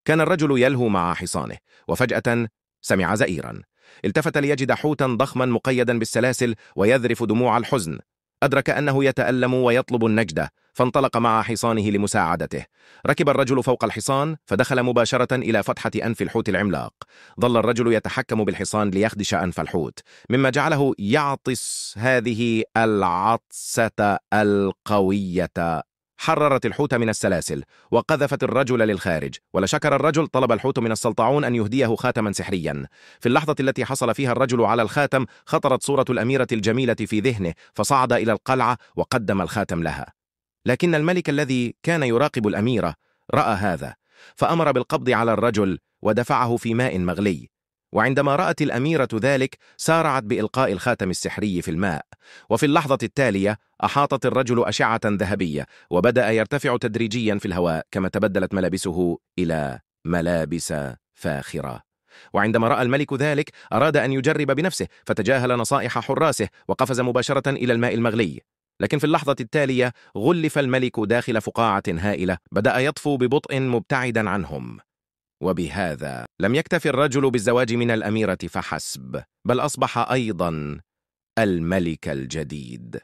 كان الرجل يلهو مع حصانه، وفجأة سمع زئيرا. التفت ليجد حوتا ضخما مقيدا بالسلاسل ويذرف دموع الحزن. أدرك أنه يتألم ويطلب النجدة، فانطلق مع حصانه لمساعدته. ركب الرجل فوق الحصان فدخل مباشرة إلى فتحة أنف الحوت العملاق. ظل الرجل يتحكم بالحصان ليخدش أنف الحوت، مما جعله يعطس هذه العطسة القوية. حررت الحوت من السلاسل وقذفت الرجل للخارج. ولشكر الرجل طلب الحوت من السلطعون أن يهديه خاتما سحريا. في اللحظة التي حصل فيها الرجل على الخاتم خطرت صورة الأميرة الجميلة في ذهنه، فصعد إلى القلعة وقدم الخاتم لها. لكن الملك الذي كان يراقب الأميرة رأى هذا، فأمر بالقبض على الرجل ودفعه في ماء مغلي. وعندما رأت الأميرة ذلك سارعت بإلقاء الخاتم السحري في الماء. وفي اللحظة التالية أحاطت الرجل أشعة ذهبية، وبدأ يرتفع تدريجيا في الهواء كما تبدلت ملابسه إلى ملابس فاخرة. وعندما رأى الملك ذلك أراد أن يجرب بنفسه، فتجاهل نصائح حراسه وقفز مباشرة إلى الماء المغلي. لكن في اللحظة التالية غلف الملك داخل فقاعة هائلة بدأ يطفو ببطء مبتعدا عنهم. وبهذا لم يكتف الرجل بالزواج من الأميرة فحسب، بل أصبح أيضا الملك الجديد.